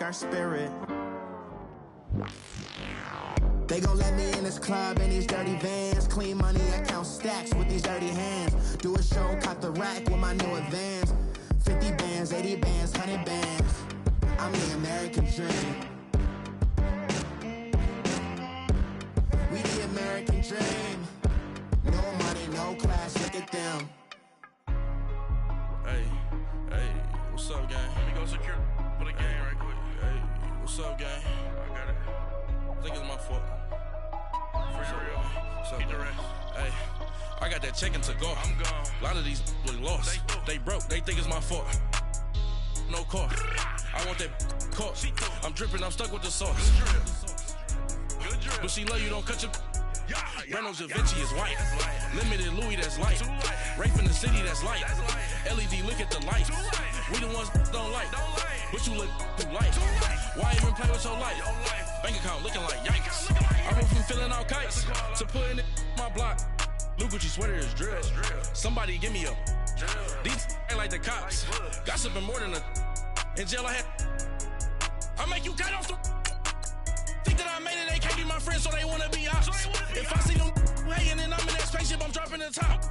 our spirit. They gon' let me in this club in these dirty vans. Clean money, I count stacks with these dirty hands. Do a show, cop the rack with my new advance. 50 bands, 80 bands, 100 bands. I'm the American dream. We the American dream. No money, no class, look at them. Hey, what's up, gang? Let me go secure for the game right quick. Hey, what's up, gang? I got it. I think it's my fault. For real. What's up, the rest. Hey, I got that check-in to go. I'm gone. A lot of these really lost. They broke. They think it's my fault. No car. I want that caught. I'm dripping. I'm stuck with the sauce. Good drip. But she love you. Don't cut your. Reynolds Da Vinci is white. Limited Louis, that's light. Rape in the city, that's light. LED, look at the light. We the ones don't like. But you look too light. Why even play with your life? Bank account looking like yikes. I went from filling out kites to putting it in my block. New Gucci sweater is drill. Somebody give me a. These ain't like the cops. Gossiping more than a. In jail I had. I make you cut off the. Think that I made it, they can't be my friends, so they wanna be ops. If I see them hating and I'm in that spaceship, I'm dropping the top.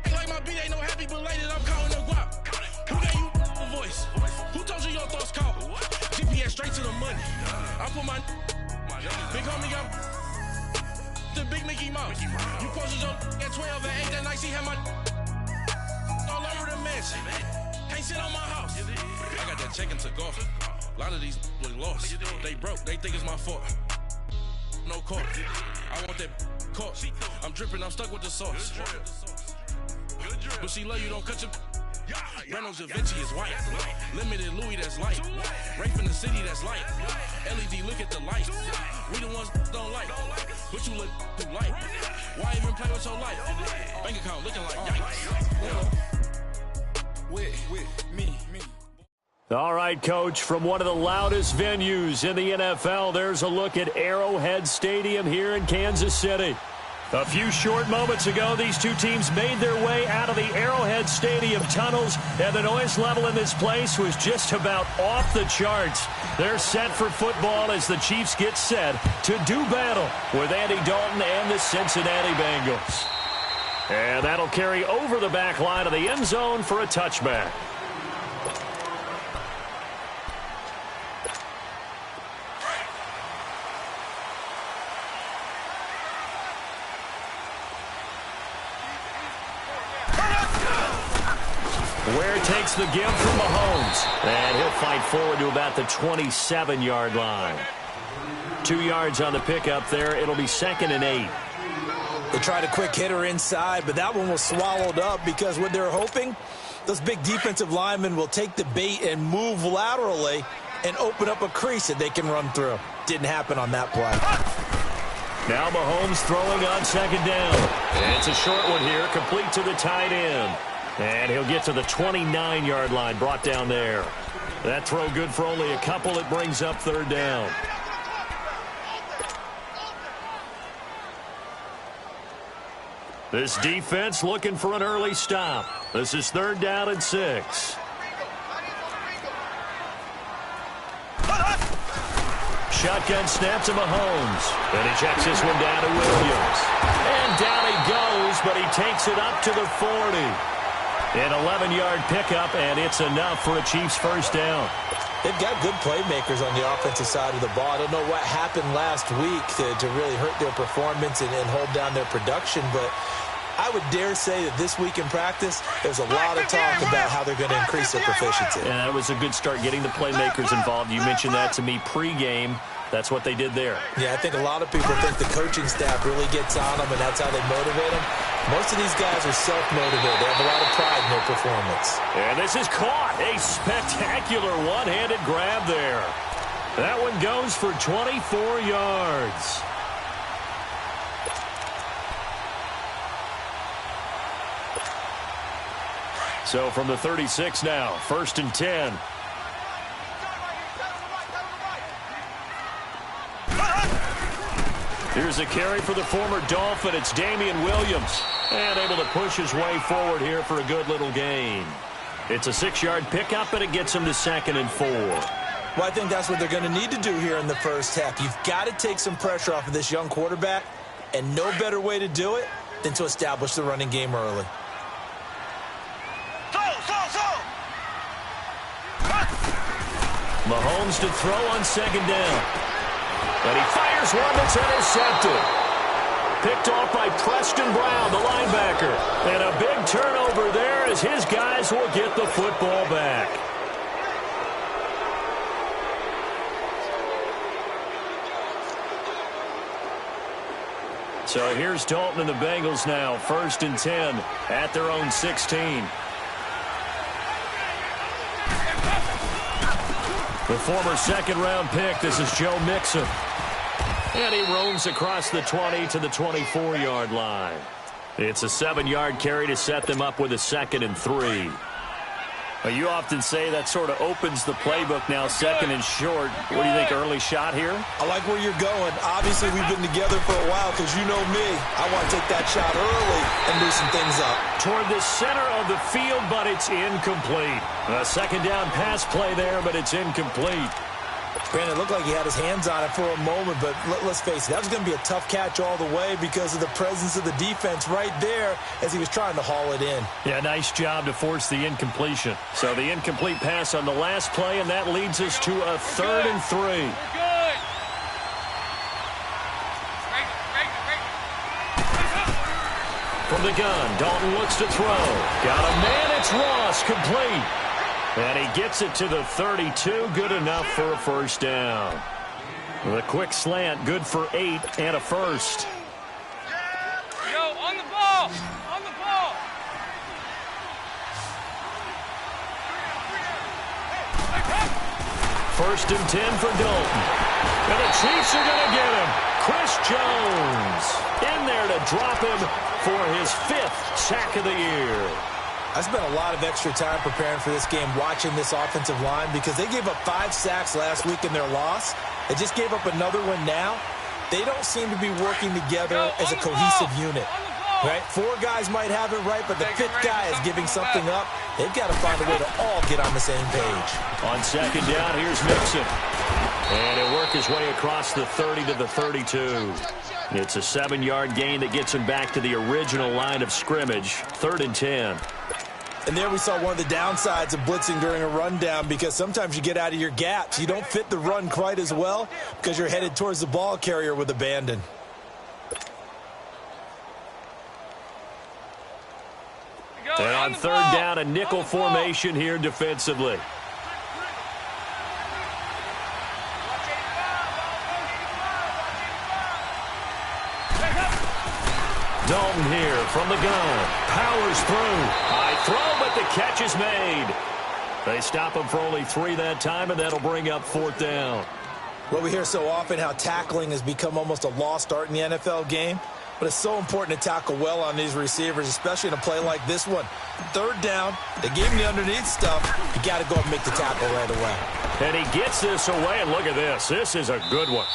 Ain't like my beat, ain't no happy belated, I'm counting the guap. Who gave you a voice? Who told you your thoughts count? GPS straight to the money. I put my big homie got the big Mickey Mouse. You posted your at 12 and 8 that night, she had my all over the mansion. Can't sit on my house. I got that check-in to go. A lot of these really lost. They broke. They think it's my fault. No car. I want that caught. I'm dripping. I'm stuck with the sauce. But she love you. Don't cut your. Reynolds Da Vinci is white. Limited Louis, that's light. Rape in the city, that's light. LED, look at the light. We the ones don't like. But you look too light. Why even play with your life? Bank account looking like yikes. With me. All right, Coach, from one of the loudest venues in the NFL, there's a look at Arrowhead Stadium here in Kansas City. A few short moments ago, these two teams made their way out of the Arrowhead Stadium tunnels, and the noise level in this place was just about off the charts. They're set for football as the Chiefs get set to do battle with Andy Dalton and the Cincinnati Bengals. And that'll carry over the back line of the end zone for a touchback. Ware takes the give from Mahomes, and he'll fight forward to about the 27-yard line. 2 yards on the pickup there. It'll be 2nd and 8. They tried a quick hitter inside, but that one was swallowed up because what they're hoping, those big defensive linemen will take the bait and move laterally and open up a crease that they can run through. Didn't happen on that play. Now Mahomes throwing on 2nd down. And it's a short one here, complete to the tight end. And he'll get to the 29-yard line, brought down there. That throw good for only a couple. It brings up 3rd down. This defense looking for an early stop. This is 3rd down and 6. Shotgun snap to Mahomes. And he checks this one down to Williams. And down he goes, but he takes it up to the 40. An 11-yard pickup, and it's enough for a Chiefs 1st down. They've got good playmakers on the offensive side of the ball. I don't know what happened last week to really hurt their performance and hold down their production, but I would dare say that this week in practice, there's a lot of talk about how they're going to increase their proficiency. And that was a good start, getting the playmakers involved. You mentioned that to me pregame. That's what they did there. Yeah, I think a lot of people think the coaching staff really gets on them, and that's how they motivate them. Most of these guys are self-motivated. They have a lot of pride in their performance. And this is caught. A spectacular one-handed grab there. That one goes for 24 yards. So from the 36 now, 1st and 10. Here's a carry for the former Dolphin. It's Damian Williams. And able to push his way forward here for a good little gain. It's a 6-yard pickup, and it gets him to 2nd and 4. Well, I think that's what they're going to need to do here in the first half. You've got to take some pressure off of this young quarterback, and no better way to do it than to establish the running game early. Mahomes to throw on second down. And he fires one that's intercepted. Picked off by Preston Brown, the linebacker. And a big turnover there as his guys will get the football back. So here's Dalton and the Bengals now, 1st and 10 at their own 16. The former second-round pick, this is Joe Mixon. And he roams across the 20 to the 24-yard line. It's a 7-yard carry to set them up with a 2nd and 3. You often say that sort of opens the playbook now, 2nd and short. What do you think, early shot here? I like where you're going. Obviously, we've been together for a while because you know me. I want to take that shot early and loosen things up. Toward the center of the field, but it's incomplete. A 2nd down pass play there, but it's incomplete. Brandon, it looked like he had his hands on it for a moment, but let's face it, that was going to be a tough catch all the way because of the presence of the defense right there as he was trying to haul it in. Yeah, nice job to force the incompletion. So the incomplete pass on the last play, and that leads us to a 3rd and 3. From the gun, Dalton looks to throw. Got a man, it's Ross, complete. And he gets it to the 32, good enough for a 1st down. The quick slant, good for 8 and a 1st. Yo, on the ball! On the ball! First and 10 for Dalton. And the Chiefs are going to get him. Chris Jones in there to drop him for his 5th sack of the year. I spent a lot of extra time preparing for this game, watching this offensive line, because they gave up 5 sacks last week in their loss. They just gave up another one now. They don't seem to be working together as a cohesive unit. Right? 4 guys might have it right, but the 5th guy is giving something up. They've got to find a way to all get on the same page. On 2nd down, here's Mixon. And he'll work his way across the 30 to the 32. It's a 7-yard gain that gets him back to the original line of scrimmage. 3rd and 10. And there we saw one of the downsides of blitzing during a rundown, because sometimes you get out of your gaps. You don't fit the run quite as well because you're headed towards the ball carrier with abandon. And on 3rd down, a nickel formation here defensively. Dalton here from the gun. Powers through. High throw, but the catch is made. They stop him for only 3 that time, and that'll bring up 4th down. Well, we hear so often how tackling has become almost a lost art in the NFL game, but it's so important to tackle well on these receivers, especially in a play like this one. 3rd down, they gave him the underneath stuff. You got to go and make the tackle right away. And he gets this away, and look at this. This is a good one.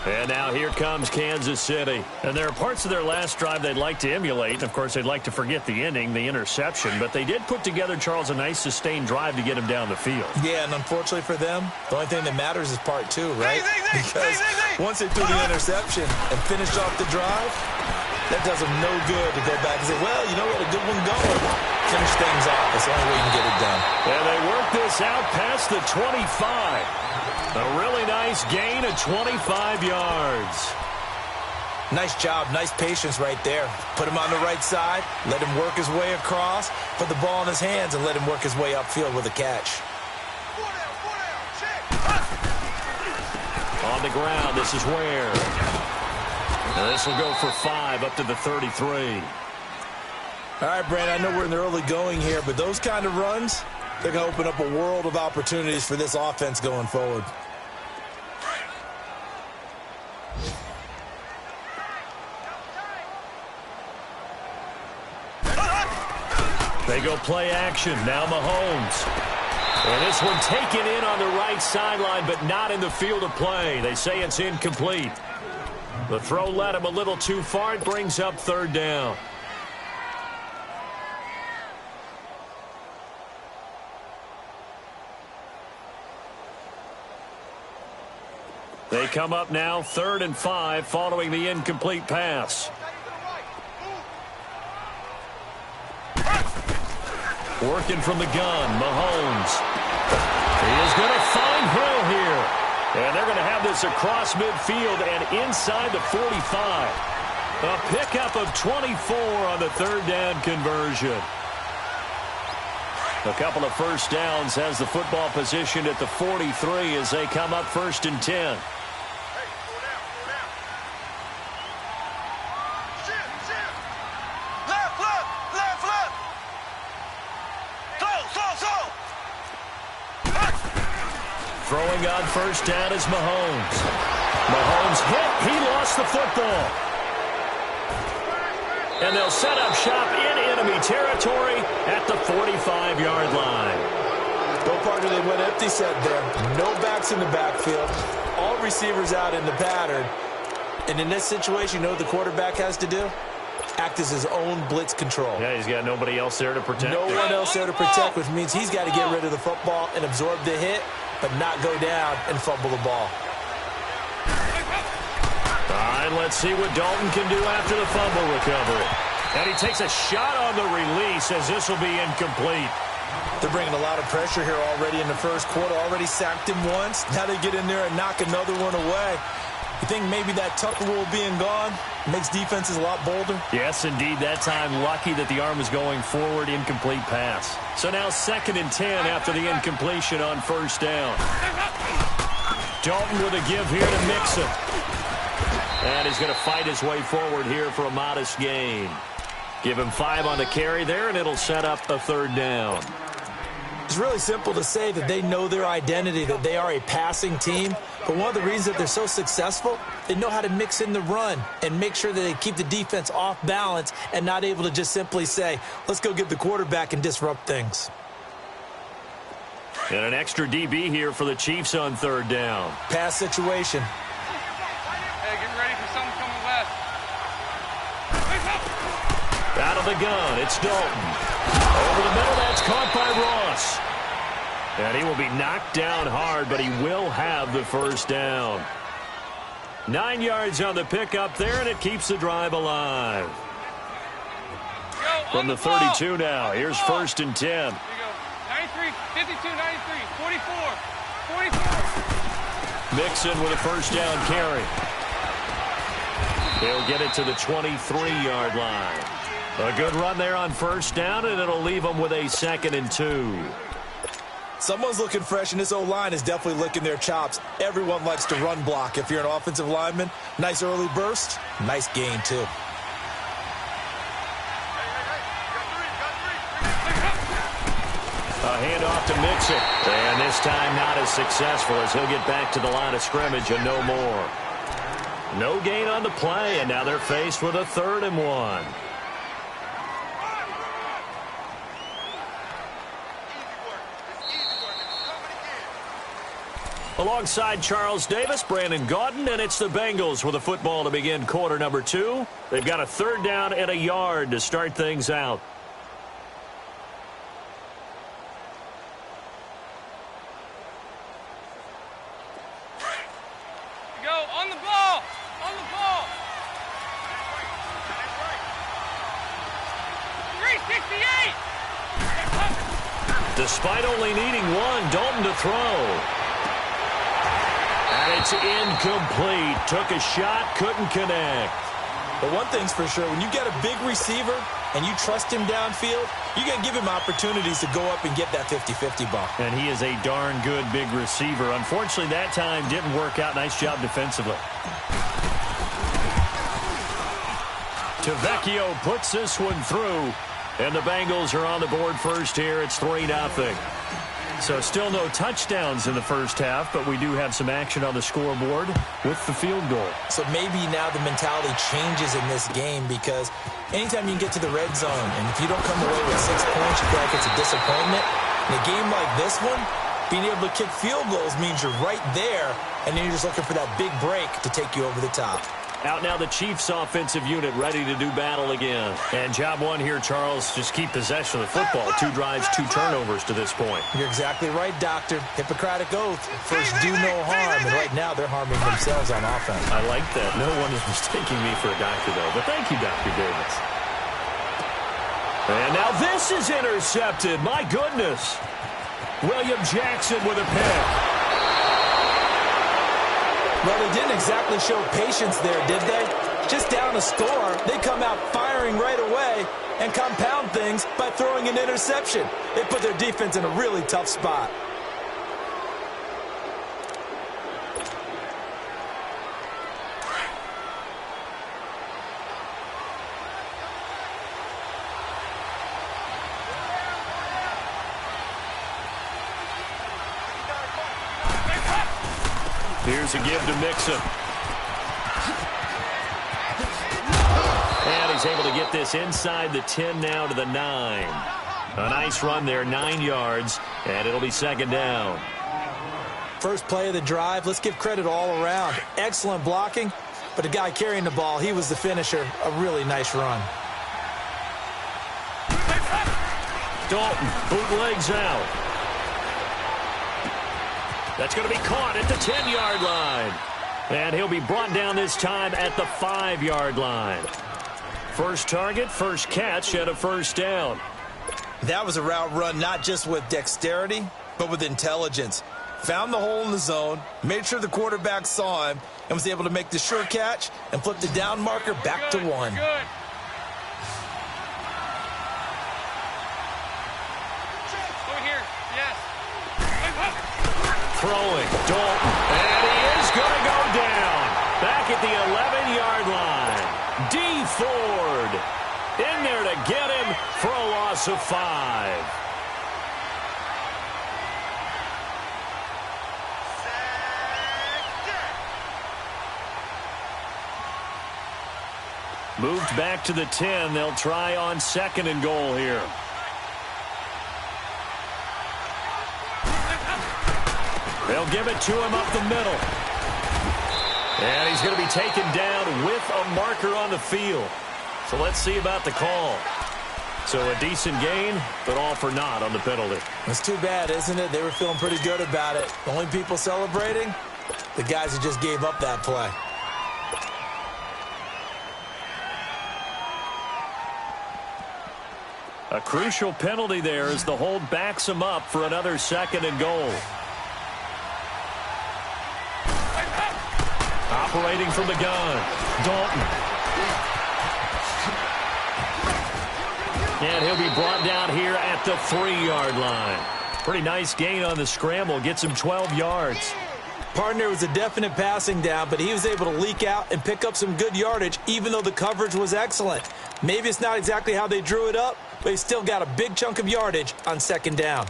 And now here comes Kansas City. And there are parts of their last drive they'd like to emulate. And, of course, they'd like to forget the ending, the interception. But they did put together, Charles, a nice sustained drive to get him down the field. Yeah, and unfortunately for them, the only thing that matters is part 2, right? Because once they threw the interception and finished off the drive, that does them no good to go back and say, well, you know, we had a good one going. Finish things off. That's the only way you can get it done. And they work this out past the 25. A really nice gain of 25 yards. Nice job, nice patience right there. Put him on the right side, let him work his way across, put the ball in his hands, and let him work his way upfield with a catch. On the ground, this is Ware. And this will go for 5 up to the 33. All right, Brandon, I know we're in the early going here, but those kind of runs, they're going to open up a world of opportunities for this offense going forward. They go play action. Now Mahomes. And this one taken in on the right sideline, but not in the field of play. They say it's incomplete. The throw led him a little too far. It brings up 3rd down. They come up now 3rd and 5 following the incomplete pass. Working from the gun, Mahomes. He is going to find Hill here. And they're going to have this across midfield and inside the 45. A pickup of 24 on the 3rd down conversion. A couple of first downs has the football positioned at the 43 as they come up 1st and 10. Throwing on 1st down is Mahomes. Mahomes hit. He lost the football. And they'll set up shop in enemy territory at the 45-yard line. Go partner, they went empty set there. No backs in the backfield. All receivers out in the pattern. And in this situation, you know what the quarterback has to do? Act as his own blitz control. Yeah, he's got nobody else there to protect. No one else there to protect, which means he's got to get rid of the football and absorb the hit, but not go down and fumble the ball. All right, let's see what Dalton can do after the fumble recovery. And he takes a shot on the release as this will be incomplete. They're bringing a lot of pressure here already in the first quarter. Already sacked him once. Now they get in there and knock another one away. You think maybe that Tucker rule being gone makes defenses a lot bolder? Yes, indeed. That time, lucky that the arm was going forward, incomplete pass. So now 2nd and 10 after the incompletion on 1st down. Dalton with a give here to Mixon. And he's going to fight his way forward here for a modest gain. Give him 5 on the carry there, and it'll set up a 3rd down. It's really simple to say that they know their identity, that they are a passing team. But one of the reasons that they're so successful, they know how to mix in the run and make sure that they keep the defense off balance and not able to just simply say, let's go get the quarterback and disrupt things. And an extra DB here for the Chiefs on 3rd down. Pass situation. Hey, get ready for something coming left. Out of the gun, it's Dalton. Over the middle, that's caught by Ross. And he will be knocked down hard, but he will have the 1st down. 9 yards on the pickup there, and it keeps the drive alive. From the 32 now, here's 1st and 10. Here you go. 93, 52, 93, 44, 44. Mixon with a 1st down carry. He'll get it to the 23-yard line. A good run there on 1st down, and it'll leave them with a 2nd and 2. Someone's looking fresh, and this O-line is definitely licking their chops. Everyone likes to run block. If you're an offensive lineman, nice early burst, nice gain, too. A handoff to Mixon. And this time not as successful as he'll get back to the line of scrimmage and no more. No gain on the play, and now they're faced with a 3rd and 1. Alongside Charles Davis, Brandon Gaudin, and it's the Bengals with the football to begin quarter number 2. They've got a 3rd down and a yard to start things out. Go, on the ball, on the ball. 368. Despite only needing 1, Dalton to throw. And it's incomplete. Took a shot, couldn't connect. But one thing's for sure, when you get a big receiver and you trust him downfield, you're going to give him opportunities to go up and get that 50-50 ball. And he is a darn good big receiver. Unfortunately, that time didn't work out. Nice job defensively. Tavecchio puts this one through. And the Bengals are on the board first here. It's 3-0. So still no touchdowns in the first half, but we do have some action on the scoreboard with the field goal. So maybe now the mentality changes in this game because anytime you can get to the red zone, and if you don't come away with 6 points, you feel like it's a disappointment. In a game like this one, being able to kick field goals means you're right there, and then you're just looking for that big break to take you over the top. Out now the Chiefs offensive unit ready to do battle again. And job one here, Charles, just keep possession of the football. 2 drives, 2 turnovers to this point. You're exactly right, Doctor. Hippocratic oath. First, do no harm. And right now, they're harming themselves on offense. I like that. No one is mistaking me for a doctor, though. But thank you, Dr. Davis. And now this is intercepted. My goodness. William Jackson with a pick. Well, they didn't exactly show patience there, did they? Just down a score, they come out firing right away and compound things by throwing an interception. They put their defense in a really tough spot. Here's a give to Mixon. And he's able to get this inside the 10 now to the 9. A nice run there, 9 yards, and it'll be second down. First play of the drive, let's give credit all around. Excellent blocking, but the guy carrying the ball, he was the finisher. A really nice run. Dalton bootlegs out. That's going to be caught at the 10-yard line. And he'll be brought down this time at the 5-yard line. First target, first catch, and a first down. That was a route run not just with dexterity, but with intelligence. Found the hole in the zone, made sure the quarterback saw him, and was able to make the sure catch and flip the down marker back to 1. Good. Throwing, Dalton, and he is going to go down. Back at the 11-yard line. D. Ford in there to get him for a loss of 5. Moved back to the 10. They'll try on 2nd and goal here. They'll give it to him up the middle. And he's going to be taken down with a marker on the field. So let's see about the call. So a decent gain, but all for naught on the penalty. It's too bad, isn't it? They were feeling pretty good about it. The only people celebrating, the guys who just gave up that play. A crucial penalty there as the hold backs him up for another 2nd and goal. Operating from the gun, Dalton. And he'll be brought down here at the 3-yard line. Pretty nice gain on the scramble. Gets him 12 yards. Partner was a definite passing down, but he was able to leak out and pick up some good yardage, even though the coverage was excellent. Maybe it's not exactly how they drew it up, but he still got a big chunk of yardage on 2nd down.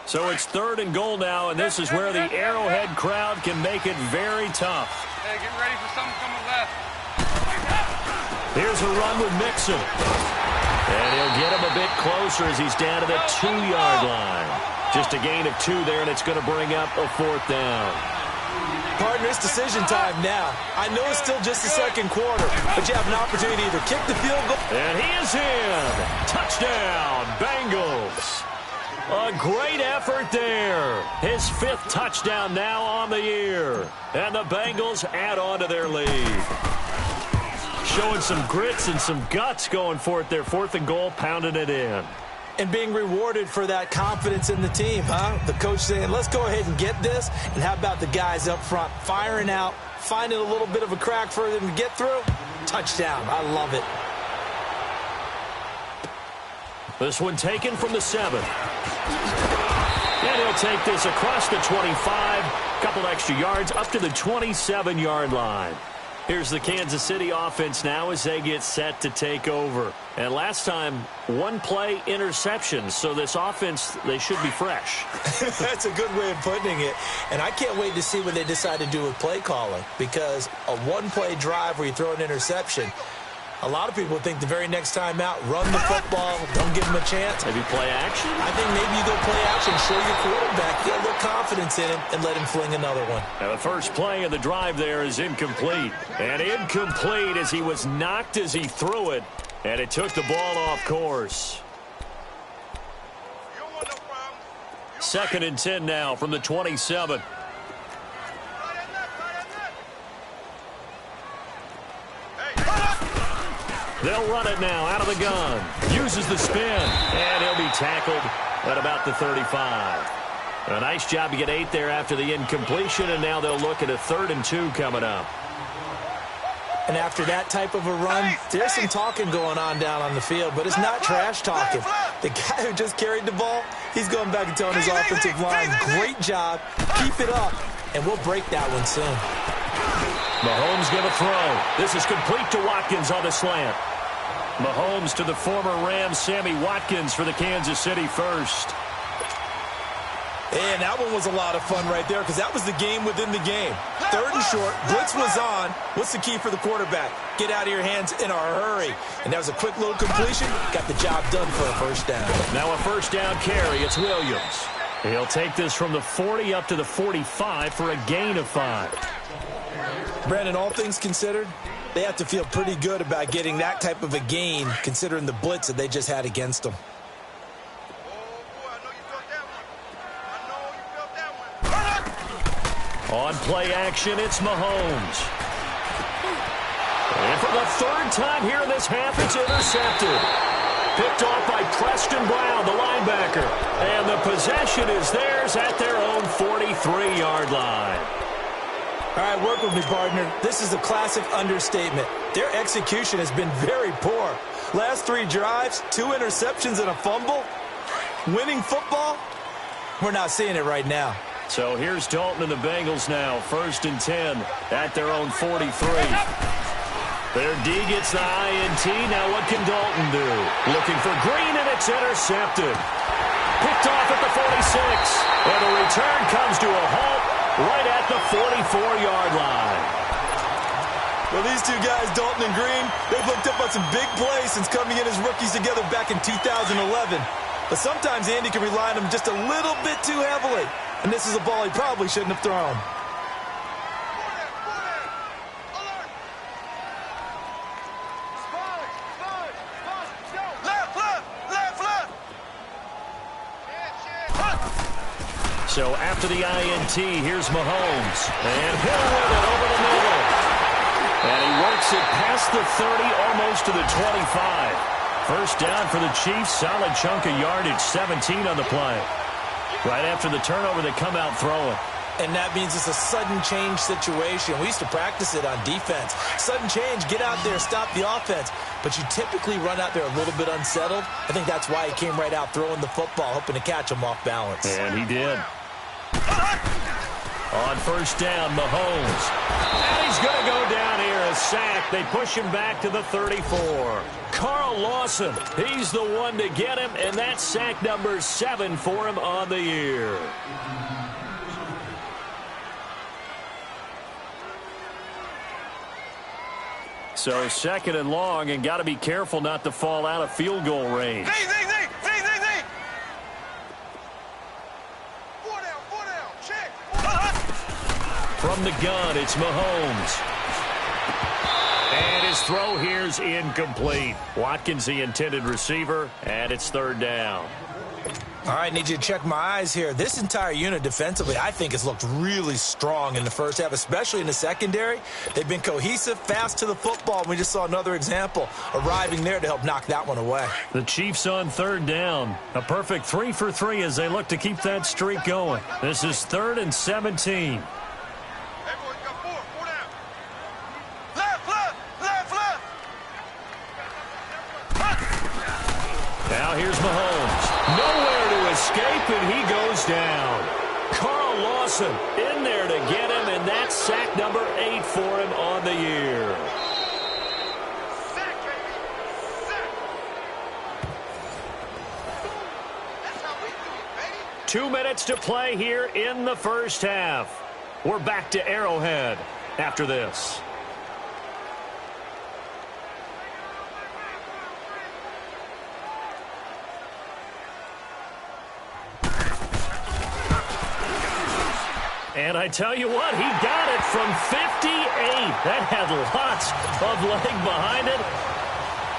So it's 3rd and goal now, and this is where the Arrowhead crowd can make it very tough. Hey, get ready for something coming left. Here's a run with Mixon. And he'll get him a bit closer as he's down to the 2-yard line. Just a gain of 2 there, and it's going to bring up a 4th down. Partner, it's decision time now. I know it's still just the 2nd quarter, but you have an opportunity to either kick the field goal. And he is in. Touchdown, Bengals. A great effort there. His 5th touchdown now on the year. And the Bengals add on to their lead. Showing some grits and some guts going for it there. 4th and goal, pounding it in. And being rewarded for that confidence in the team, huh? The coach saying, let's go ahead and get this. And how about the guys up front firing out, finding a little bit of a crack for them to get through? Touchdown. I love it. This one taken from the 7. And he'll take this across the 25. Couple extra yards up to the 27-yard line. Here's the Kansas City offense now as they get set to take over. And last time, 1 play interception. So this offense, they should be fresh. That's a good way of putting it. And I can't wait to see what they decide to do with play calling. Because a 1-play drive where you throw an interception, A lot of people think the very next time out, run the football, don't give him a chance. Maybe play action? I think maybe you go play action, show your quarterback, get a little confidence in him, and let him fling another one. Now the first play of the drive there is incomplete. And incomplete as he was knocked as he threw it, and it took the ball off course. 2nd and 10 now from the 27. They'll run it now out of the gun. Uses the spin. And he'll be tackled at about the 35. A nice job to get 8 there after the incompletion, and now they'll look at a 3rd and 2 coming up. And after that type of a run, there's some talking going on down on the field, but it's not trash talking. The guy who just carried the ball, he's going back and telling his offensive line, great job, keep it up, and we'll break that one soon. Mahomes going to throw. This is complete to Watkins on the slant. Mahomes to the former Rams, Sammy Watkins for the Kansas City first. And that one was a lot of fun right there because that was the game within the game. 3rd and short, blitz was on. What's the key for the quarterback? Get out of your hands in a hurry. And that was a quick little completion. Got the job done for a first down. Now a first down carry. It's Williams. He'll take this from the 40 up to the 45 for a gain of 5. Brandon, all things considered, they have to feel pretty good about getting that type of a gain considering the blitz that they just had against them. On play action, it's Mahomes. And for the 3rd time here in this half, it's intercepted. Picked off by Preston Brown, the linebacker. And the possession is theirs at their own 43-yard line. All right, work with me, partner. This is a classic understatement. Their execution has been very poor. Last 3 drives, 2 interceptions and a fumble. Winning football? We're not seeing it right now. So here's Dalton and the Bengals now. 1st and 10 at their own 43. Their D gets the INT. Now what can Dalton do? Looking for Green, and it's intercepted. Picked off at the 46. And the return comes to a halt right at the 44-yard line. Well, these two guys, Dalton and Green, they've looked up on some big plays since coming in as rookies together back in 2011. But sometimes Andy can rely on them just a little bit too heavily. And this is a ball he probably shouldn't have thrown. So after the INT, here's Mahomes. And he'll win it over the middle. And he works it past the 30, almost to the 25. First down for the Chiefs. Solid chunk of yardage, 17 on the play. Right after the turnover, they come out throwing. And that means it's a sudden change situation. We used to practice it on defense. Sudden change, get out there, stop the offense. But you typically run out there a little bit unsettled. I think that's why he came right out throwing the football, hoping to catch him off balance. And he did. On first down, Mahomes. And he's going to go down here, a sack. They push him back to the 34. Carl Lawson, he's the one to get him, and that's sack number 7 for him on the year. So 2nd and long, and got to be careful not to fall out of field goal range. From the gun, it's Mahomes. And his throw here's incomplete. Watkins, the intended receiver, and it's 3rd down. All right, need you to check my eyes here. This entire unit defensively, I think, has looked really strong in the first half, especially in the secondary. They've been cohesive, fast to the football. We just saw another example arriving there to help knock that one away. The Chiefs on 3rd down. A perfect 3 for 3 as they look to keep that streak going. This is 3rd and 17. Now here's Mahomes. Nowhere to escape, and he goes down. Carl Lawson in there to get him, and that's sack number 8 for him on the year. Sack, baby. Sack. That's how we do it, baby. 2 minutes to play here in the first half. We're back to Arrowhead after this. And I tell you what, he got it from 58. That had lots of leg behind it.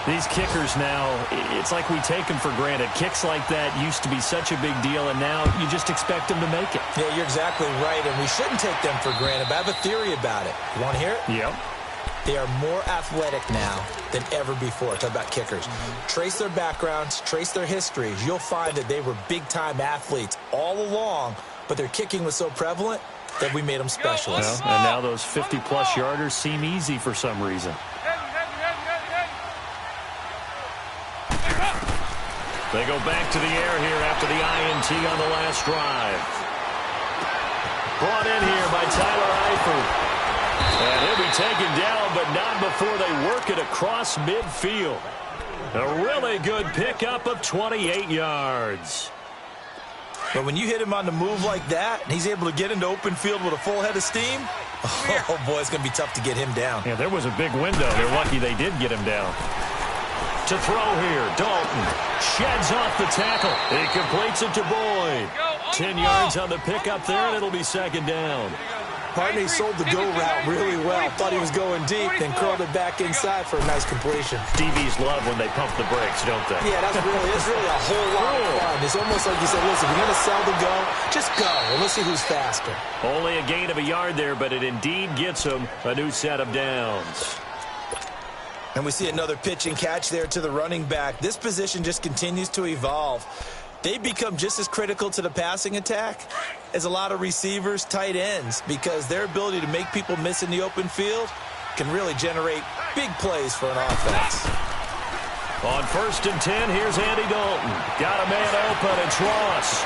These kickers now, it's like we take them for granted. Kicks like that used to be such a big deal, and now you just expect them to make it. Yeah, you're exactly right, and we shouldn't take them for granted, but I have a theory about it. You want to hear it? Yep. They are more athletic now than ever before. Talk about kickers. Trace their backgrounds, trace their histories. You'll find that they were big-time athletes all along, but their kicking was so prevalent that we made them specialists. Well, and now those 50-plus yarders seem easy for some reason. They go back to the air here after the INT on the last drive. Brought in here by Tyler Eifert. And he'll be taken down, but not before they work it across midfield. A really good pickup of 28 yards. But when you hit him on the move like that, and he's able to get into open field with a full head of steam, oh, boy, it's going to be tough to get him down. Yeah, there was a big window. They're lucky they did get him down. To throw here, Dalton sheds off the tackle. He completes it to Boyd. 10 yards on the pickup there, and it'll be second down. Partner, he sold the go route really well. Thought he was going deep, then curled it back inside for a nice completion. DBs love when they pump the brakes, don't they? Yeah, it's really a whole lot of fun. It's almost like you said, listen, if you're going to sell the go, just go, and let's see who's faster. Only a gain of a yard there, but it indeed gets him a new set of downs. And we see another pitch and catch there to the running back. This position just continues to evolve. They become just as critical to the passing attack as a lot of receivers, tight ends, because their ability to make people miss in the open field can really generate big plays for an offense. On 1st and 10, here's Andy Dalton. Got a man open, it's Ross.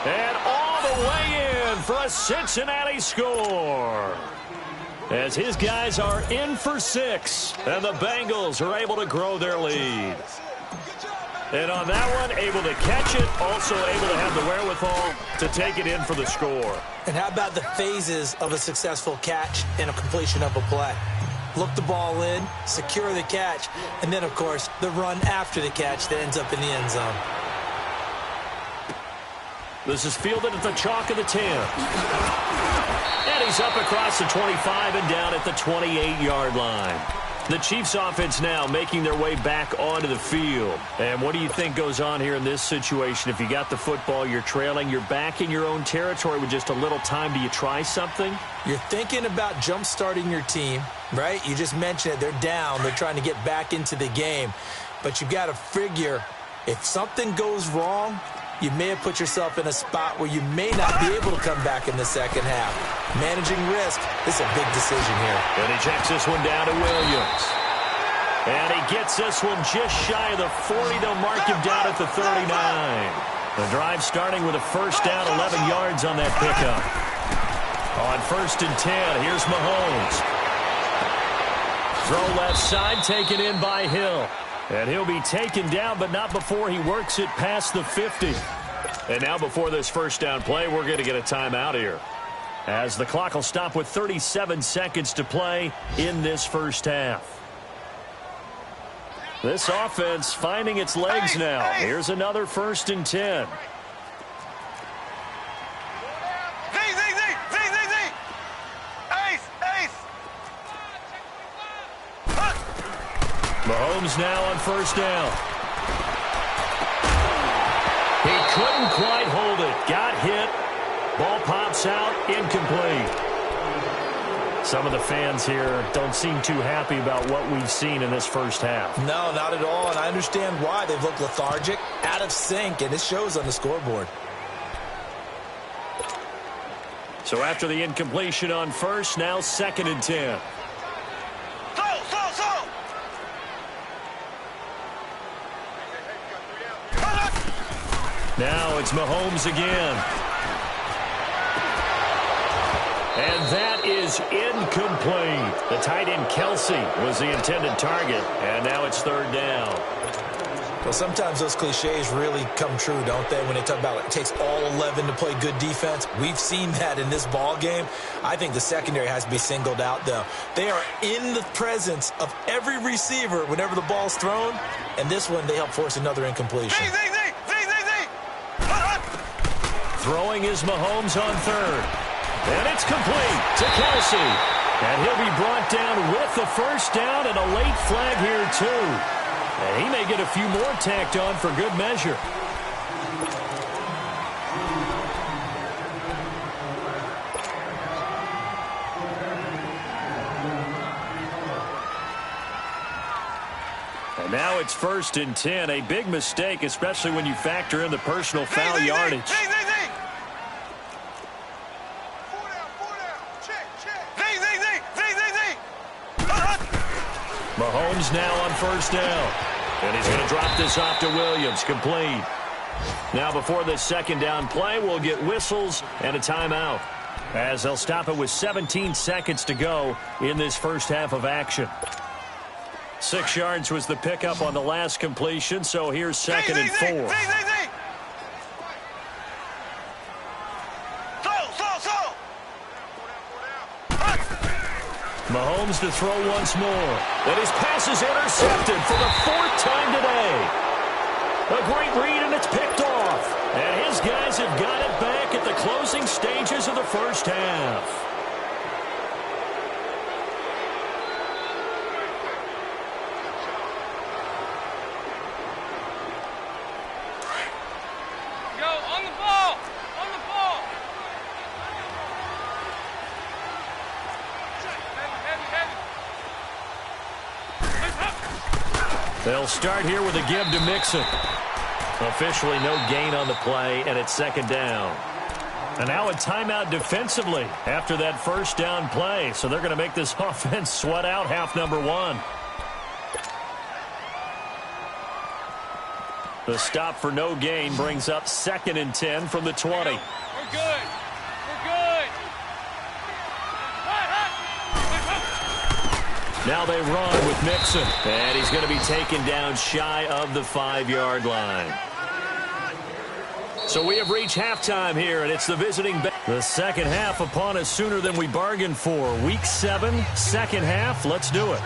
And all the way in for a Cincinnati score. As his guys are in for 6, and the Bengals are able to grow their lead. And on that one, able to catch it, also able to have the wherewithal to take it in for the score. And how about the phases of a successful catch and a completion of a play? Look the ball in, secure the catch, and then, of course, the run after the catch that ends up in the end zone. This is fielded at the chalk of the 10. And he's up across the 25 and down at the 28-yard line. The Chiefs offense now making their way back onto the field. And what do you think goes on here in this situation? If you got the football, you're trailing, you're back in your own territory with just a little time. Do you try something? You're thinking about jump-starting your team, right? You just mentioned it. They're down. They're trying to get back into the game. But you've got to figure if something goes wrong, you may have put yourself in a spot where you may not be able to come back in the second half. Managing risk, this is a big decision here. And he checks this one down to Williams. And he gets this one just shy of the 40. They'll mark him down at the 39. The drive starting with a first down, 11 yards on that pickup. On 1st and 10, here's Mahomes. Throw left side, taken in by Hill. And he'll be taken down, but not before he works it past the 50. And now before this first down play, we're going to get a timeout here, as the clock will stop with 37 seconds to play in this first half. This offense finding its legs now. Here's another 1st and 10. Mahomes now on 1st down. He couldn't quite hold it. Got hit. Ball pops out. Incomplete. Some of the fans here don't seem too happy about what we've seen in this first half. No, not at all, and I understand why. They've looked lethargic, out of sync, and it shows on the scoreboard. So after the incompletion on 1st, now 2nd and 10. Now it's Mahomes again. And that is incomplete. The tight end Kelsey was the intended target, and now it's 3rd down. Well, sometimes those cliches really come true, don't they? When they talk about it takes all 11 to play good defense. We've seen that in this ball game. I think the secondary has to be singled out, though. They are in the presence of every receiver whenever the ball's thrown, and this one they help force another incompletion. Throwing is Mahomes on third. And it's complete to Kelsey. And he'll be brought down with the first down and a late flag here, too. And he may get a few more tacked on for good measure. And now it's 1st and 10. A big mistake, especially when you factor in the personal foul yardage. Mahomes now on first down. And he's going to drop this off to Williams. Complete. Now before this second down play, we'll get whistles and a timeout, as they'll stop it with 17 seconds to go in this first half of action. 6 yards was the pickup on the last completion, so here's 2nd and 4. Mahomes to throw once more. And his pass is intercepted for the 4th time today. A great read, and it's picked off. And his guys have got it back at the closing stages of the first half. They'll start here with a give to Mixon. Officially no gain on the play, and it's 2nd down. And now a timeout defensively after that first down play. So they're going to make this offense sweat out half number 1. The stop for no gain brings up 2nd and 10 from the 20. We're good. We're good. Now they run with Mixon, and he's going to be taken down shy of the 5-yard line. So we have reached halftime here, and it's the visiting. The second half upon us sooner than we bargained for. Week 7, second half. Let's do it.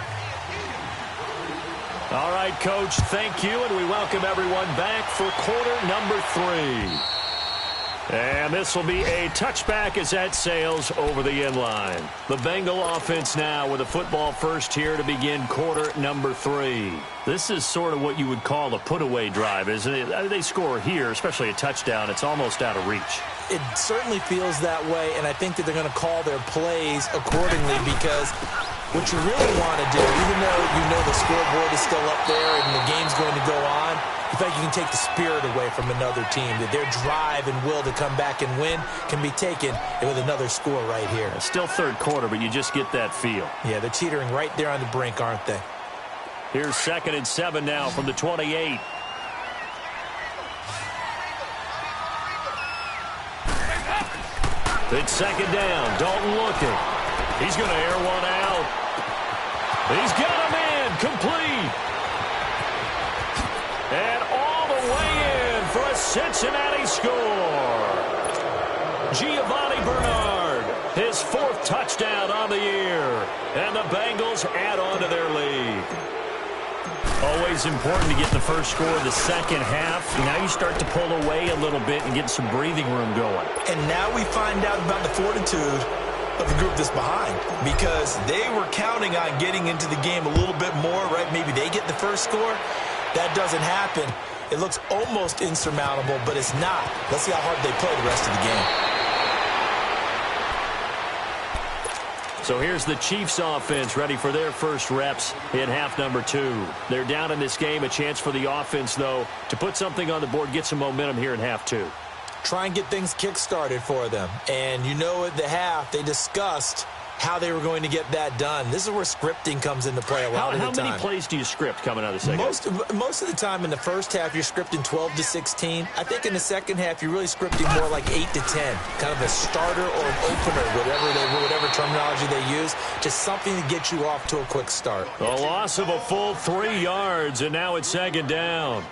All right, Coach, thank you, and we welcome everyone back for quarter number 3. And this will be a touchback as that sails over the inline. The Bengal offense now with a football first here to begin quarter number 3. This is sort of what you would call a put-away drive, isn't it? They score here, especially a touchdown. It's almost out of reach. It certainly feels that way, and I think that they're going to call their plays accordingly, because what you really want to do, even though you know the scoreboard is still up there and the game's going to go on, in fact, you can take the spirit away from another team, that their drive and will to come back and win can be taken with another score right here. It's still third quarter, but you just get that feel. Yeah, they're teetering right there on the brink, aren't they? Here's 2nd and 7 now from the 28. It's 2nd down. Dalton looking. He's going to air one out. He's got him in. Complete. And all the way in for a Cincinnati score. Giovanni Bernard, his 4th touchdown on the year. And the Bengals add on to their lead. Always important to get the first score of the second half. Now you start to pull away a little bit and get some breathing room going. And now we find out about the fortitude of the group that's behind, because they were counting on getting into the game a little bit more, right? Maybe they get the first score. That doesn't happen. It looks almost insurmountable, but it's not. Let's see how hard they play the rest of the game. So here's the Chiefs offense ready for their first reps in half number 2. They're down in this game. A chance for the offense, though, to put something on the board, get some momentum here in half 2. Try and get things kick-started for them. And you know at the half, they discussed how they were going to get that done. This is where scripting comes into play a lot of the time. How many plays do you script coming out of the second half? Most of the time in the first half, you're scripting 12 to 16. I think in the second half, you're really scripting more like 8 to 10. Kind of a starter or an opener, whatever terminology they use. Just something to get you off to a quick start. A loss of a full 3 yards, and now it's 2nd down.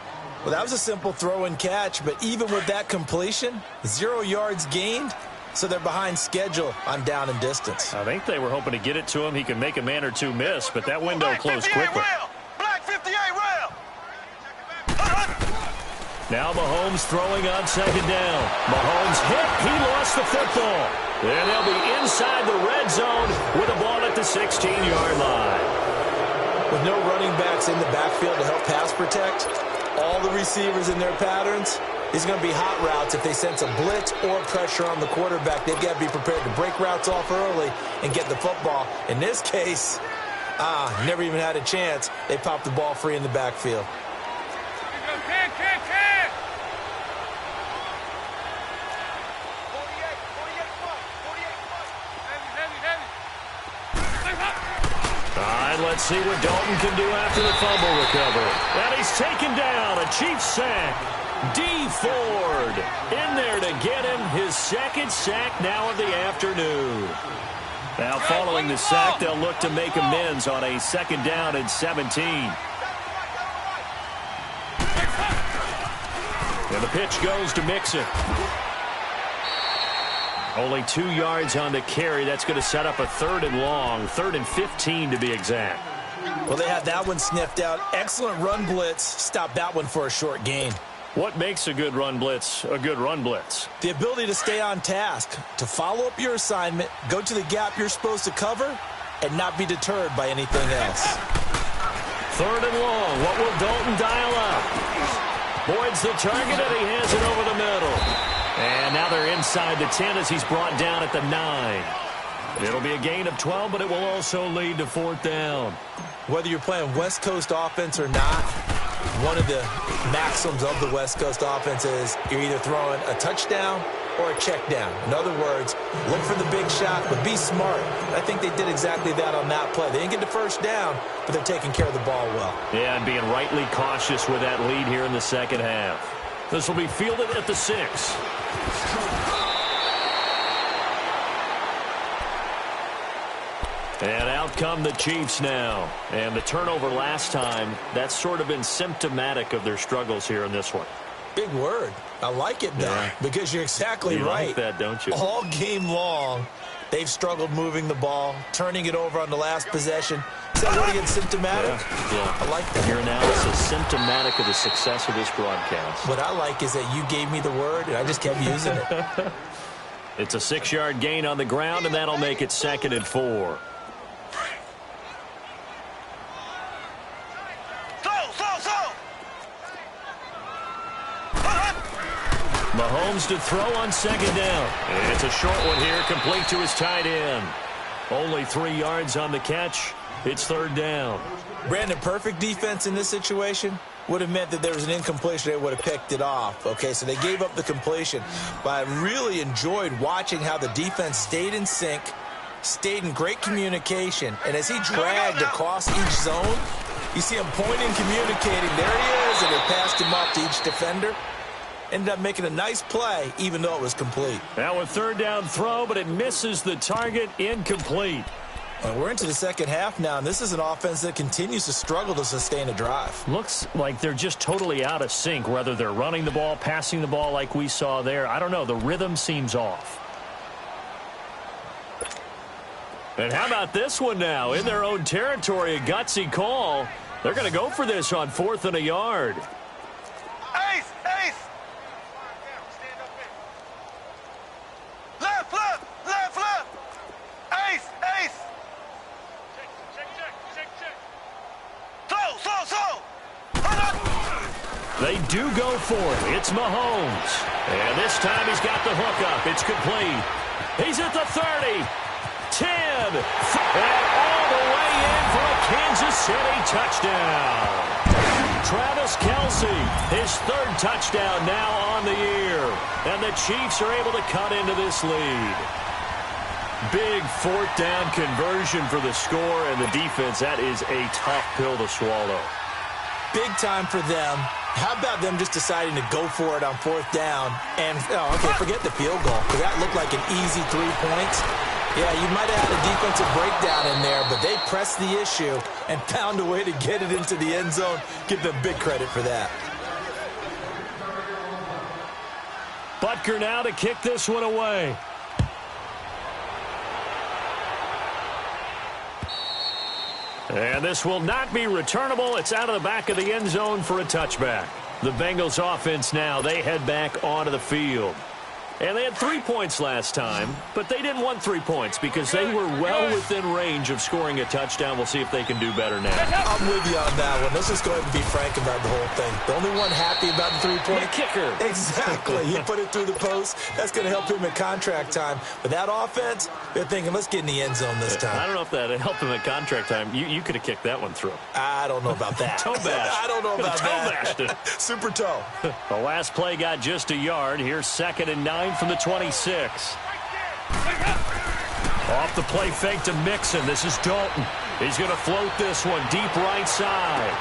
Well, that was a simple throw and catch, but even with that completion, 0 yards gained. So they're behind schedule on down and distance. I think they were hoping to get it to him. He could make a man or two miss, but that window closed quickly. Black 58 rail. Now Mahomes throwing on second down. Mahomes hit. He lost the football. And they'll be inside the red zone with the ball at the 16-yard line. With no running backs in the backfield to help pass protect, all the receivers in their patterns, these are going to be hot routes if they sense a blitz or pressure on the quarterback. They've got to be prepared to break routes off early and get the football. In this case, never even had a chance. They popped the ball free in the backfield. Let's see what Dalton can do after the fumble recovery. And he's taken down. A Chiefs sack. D. Ford in there to get him his second sack now of the afternoon. Now following the sack, they'll look to make amends on a second down and 17. And the pitch goes to Mixon. Only 2 yards on the carry. That's going to set up a 3rd and long, 3rd and 15 to be exact. Well, they had that one sniffed out. Excellent run blitz. Stopped that one for a short gain. What makes a good run blitz a good run blitz? The ability to stay on task, to follow up your assignment, go to the gap you're supposed to cover, and not be deterred by anything else. 3rd and long. What will Dalton dial up? Boyd's the target, and he has it over the middle. And now they're inside the 10 as he's brought down at the 9. It'll be a gain of 12, but it will also lead to 4th down. Whether you're playing West Coast offense or not, one of the maxims of the West Coast offense is you're either throwing a touchdown or a check down. In other words, look for the big shot, but be smart. I think they did exactly that on that play. They didn't get the first down, but they're taking care of the ball well. Yeah, and being rightly cautious with that lead here in the second half. This will be fielded at the 6. And out come the Chiefs now. And the turnover last time, that's sort of been symptomatic of their struggles here in this one. Big word. I like it, though, because you're exactly right. You like that, don't you? All game long, they've struggled moving the ball, turning it over on the last possession. Is that word again, symptomatic? Yeah. I like that. Your analysis, symptomatic of the success of this broadcast. What I like is that you gave me the word, and I just kept using it. It's a 6-yard gain on the ground, and that'll make it 2nd and 4. Mahomes to throw on 2nd down. And it's a short one here, complete to his tight end. Only 3 yards on the catch. It's 3rd down. Brandon, perfect defense in this situation would have meant that there was an incompletion. They would have picked it off. Okay, so they gave up the completion. But I really enjoyed watching how the defense stayed in sync, stayed in great communication. And as he dragged across each zone, you see him pointing, communicating. There he is, and they passed him off to each defender. Ended up making a nice play, even though it was complete. Now a 3rd down throw, but it misses the target, incomplete. And we're into the second half now, and this is an offense that continues to struggle to sustain a drive. Looks like they're just totally out of sync, whether they're running the ball, passing the ball like we saw there. I don't know. The rhythm seems off. And how about this one now? In their own territory, a gutsy call. They're going to go for this on 4th and a yard. Ace! Ace! Left, left, left, left! Ace! Ace! Check. Throw! They do go for it. It's Mahomes. And this time he's got the hook up. It's complete. He's at the 30. 10. And all the way in for a Kansas City touchdown. Travis Kelce, his 3rd touchdown now on the year. And the Chiefs are able to cut into this lead. Big 4th down conversion for the score, and the defense, that is a tough pill to swallow. Big time for them. How about them just deciding to go for it on 4th down? And, forget the field goal, because that looked like an easy 3 points. Yeah, you might have had a defensive breakdown in there, but they pressed the issue and found a way to get it into the end zone. Give them big credit for that. Butker now to kick this one away. And this will not be returnable. It's out of the back of the end zone for a touchback. The Bengals offense now, they head back onto the field. And they had 3 points last time, but they didn't want 3 points because they were well within range of scoring a touchdown. We'll see if they can do better now. I'm with you on that one. Let's just go ahead and be frank about the whole thing. The only one happy about the 3-point kicker. Exactly. He put it through the post. That's going to help him in contract time. But that offense, they're thinking, let's get in the end zone this time. I don't know if that helped him at contract time. You could have kicked that one through. I don't know about that. Toe bash. I don't know about that. Toe bashed it. Super toe. The last play got just a yard. Here's 2nd and 9 from the 26. Off the play fake to Mixon. This is Dalton. He's going to float this one deep right side.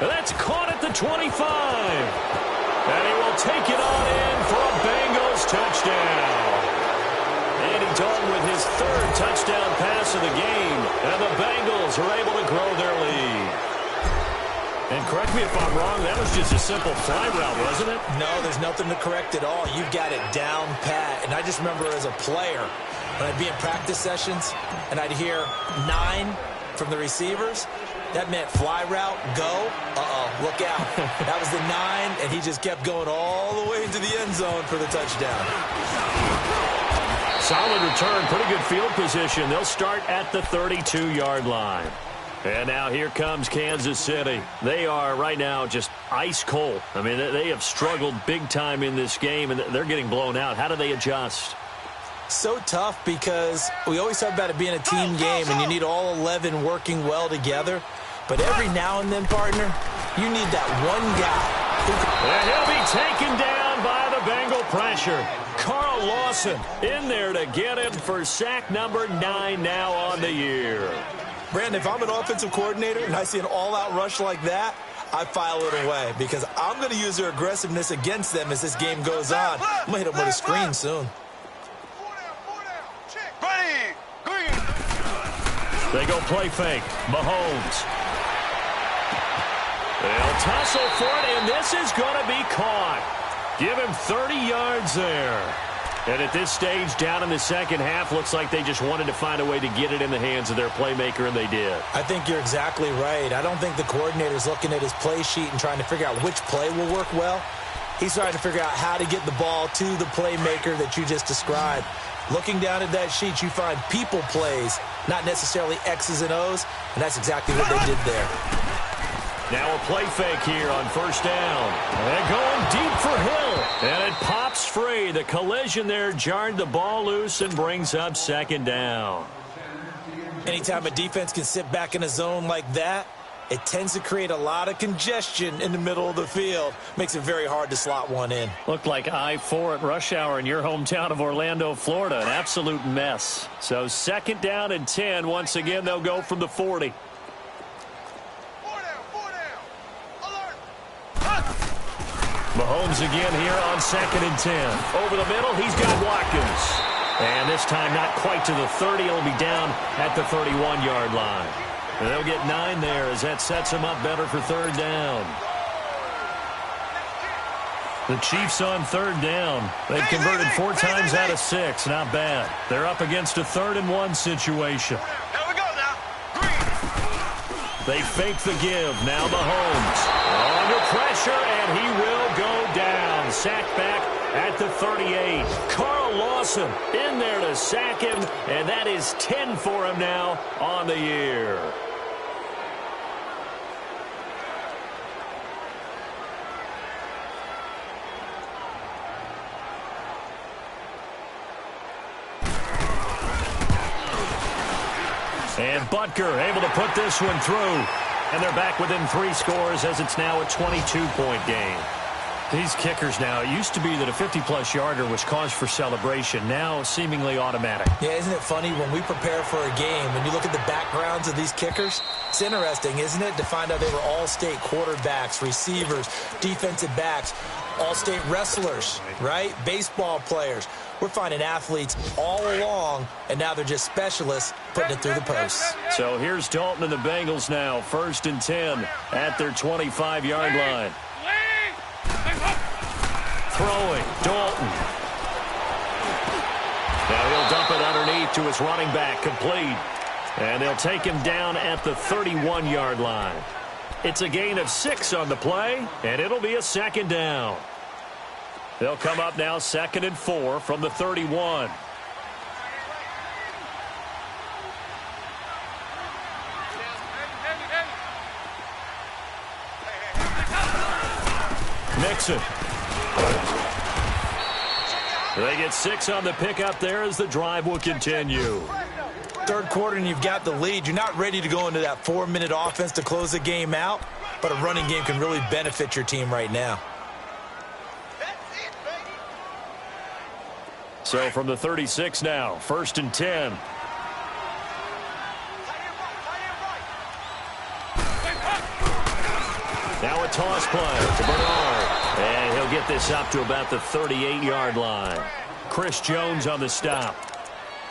And that's caught at the 25. And he will take it on in for a Bengals touchdown. Andy Dalton with his 3rd touchdown pass of the game. And the Bengals are able to grow their lead. And correct me if I'm wrong, that was just a simple fly route, wasn't it? No, there's nothing to correct at all. You've got it down pat. And I just remember as a player, when I'd be in practice sessions and I'd hear 9 from the receivers, that meant fly route, go. Look out. That was the 9, and he just kept going all the way into the end zone for the touchdown. Solid return, pretty good field position. They'll start at the 32-yard line. And now here comes Kansas City. They are right now just ice cold. I mean, they have struggled big time in this game, and they're getting blown out. How do they adjust? So tough because we always talk about it being a team game, and you need all 11 working well together. But every now and then, partner, you need that one guy. And he'll be taken down by the Bengal pressure. Carl Lawson in there to get him for sack number 9 now on the year. Brandon, if I'm an offensive coordinator and I see an all-out rush like that, I file it away because I'm going to use their aggressiveness against them as this game goes on. I'm going to hit them with a screen soon. They go play fake. Mahomes. They'll tussle for it, and this is going to be caught. Give him 30 yards there. And at this stage, down in the second half, looks like they just wanted to find a way to get it in the hands of their playmaker, and they did. I think you're exactly right. I don't think the coordinator's looking at his play sheet and trying to figure out which play will work well. He's trying to figure out how to get the ball to the playmaker that you just described. Looking down at that sheet, you find people plays, not necessarily X's and O's, and that's exactly what they did there. Now a play fake here on 1st down. And going deep for Hill. And it pops free. The collision there jarred the ball loose and brings up 2nd down. Anytime a defense can sit back in a zone like that, it tends to create a lot of congestion in the middle of the field. Makes it very hard to slot one in. Looked like I-4 at rush hour in your hometown of Orlando, Florida. An absolute mess. So 2nd down and 10. Once again, they'll go from the 40. Mahomes again here on 2nd and 10. Over the middle, he's got Watkins. And this time not quite to the 30. It'll be down at the 31-yard line. And they'll get 9 there as that sets them up better for 3rd down. The Chiefs on 3rd down. They've converted 4 times out of 6. Not bad. They're up against a 3rd and 1 situation. Here we go now. They fake the give. Now Mahomes under pressure, and he will go down. Sacked back at the 38. Carl Lawson in there to sack him, and that is 10 for him now on the year. And Butker able to put this one through. And they're back within 3 scores as it's now a 22-point game. These kickers now, it used to be that a 50-plus yarder was cause for celebration. Now seemingly automatic. Yeah, isn't it funny when we prepare for a game and you look at the backgrounds of these kickers? It's interesting, isn't it, to find out they were all-state quarterbacks, receivers, defensive backs, all-state wrestlers, right? Baseball players. We're finding athletes all along, and now they're just specialists putting it through the posts. So here's Dalton and the Bengals now. 1st and 10 at their 25-yard line. Throwing, Dalton. Now he'll dump it underneath to his running back, complete. And they'll take him down at the 31-yard line. It's a gain of 6 on the play, and it'll be a second down. They'll come up now 2nd and 4 from the 31. Mixon. They get 6 on the pickup there as the drive will continue. Third quarter and you've got the lead. You're not ready to go into that 4-minute offense to close the game out, but a running game can really benefit your team right now. So from the 36 now, 1st and 10. Now a toss play to Bernard. And he'll get this up to about the 38-yard line. Chris Jones on the stop.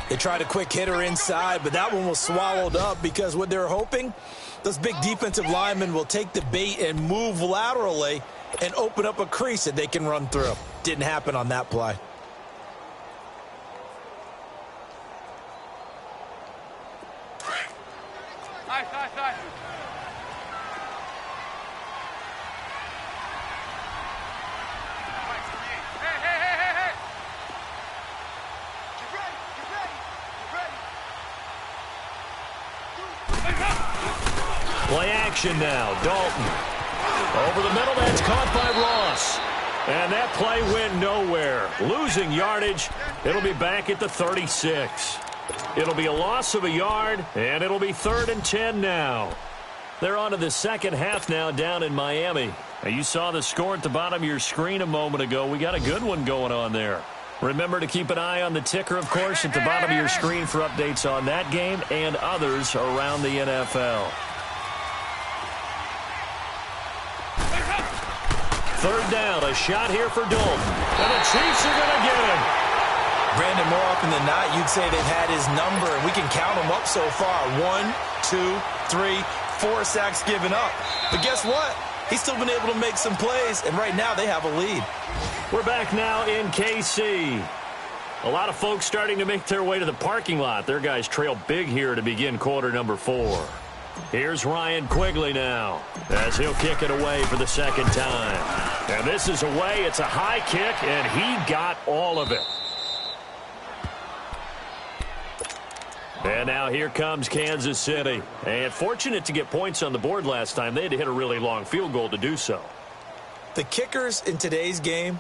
They tried a quick hitter inside, but that one was swallowed up because what they're hoping, those big defensive linemen will take the bait and move laterally and open up a crease that they can run through. Didn't happen on that play. Nice. Hey. Play action now. Dalton. Over the middle, that's caught by Ross. And that play went nowhere. Losing yardage. It'll be back at the 36. It'll be a loss of a yard, and it'll be 3rd and 10 now. They're on to the second half now down in Miami. Now, you saw the score at the bottom of your screen a moment ago. We got a good one going on there. Remember to keep an eye on the ticker, of course, at the bottom of your screen for updates on that game and others around the NFL. 3rd down, a shot here for Dalton. And the Chiefs are going to get him. Brandon, more often than not, you'd say they've had his number, and we can count them up so far. 1, 2, 3, 4 sacks given up. But guess what? He's still been able to make some plays, and right now they have a lead. We're back now in KC. A lot of folks starting to make their way to the parking lot. Their guys trail big here to begin quarter number 4. Here's Ryan Quigley now as he'll kick it away for the second time. And this is away. It's a high kick, and he got all of it. And now here comes Kansas City. And fortunate to get points on the board last time. They had to hit a really long field goal to do so. The kickers in today's game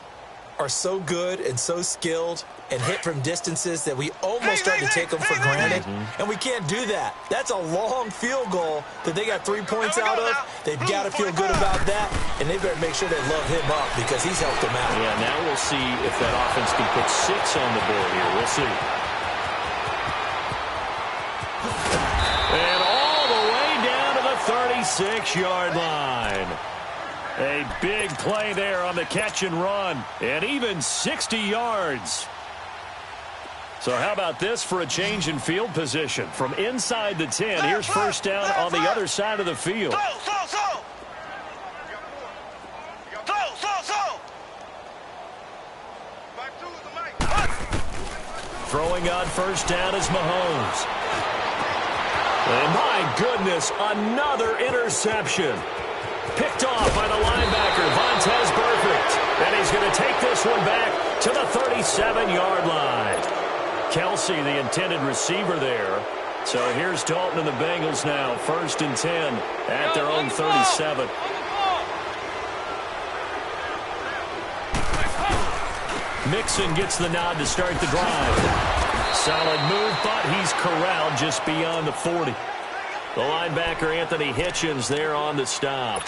are so good and so skilled and hit from distances that we almost start to take them for granted. And we can't do that. That's a long field goal that they got 3 points out of. They've got to feel good about that, and they better make sure they love him up because he's helped them out. Yeah, now we'll see if that offense can put 6 on the board here. We'll see. And all the way down to the 36-yard line. A big play there on the catch and run, and even 60 yards. So how about this for a change in field position? From inside the 10, here's 1st down on the other side of the field. Throwing on 1st down is Mahomes. And my goodness, another interception. Picked off by the linebacker, Vontaze Burfict. And he's going to take this one back to the 37-yard line. Kelsey, the intended receiver there. So here's Dalton and the Bengals now, 1st and 10 at their own 37. Mixon gets the nod to start the drive. Solid move, but he's corralled just beyond the 40. The linebacker, Anthony Hitchens, there on the stop.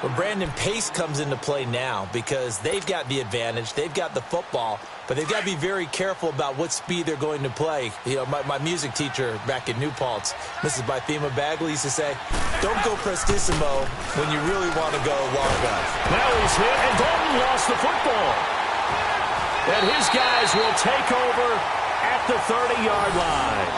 Well, Brandon, pace comes into play now because they've got the advantage. They've got the football, but they've got to be very careful about what speed they're going to play. You know, my music teacher back in New Paltz, Mrs. Bythema Bagley, used to say, don't go prestissimo when you really want to go largo. Now he's hit, and Dalton lost the football. And his guys will take over at the 30-yard line.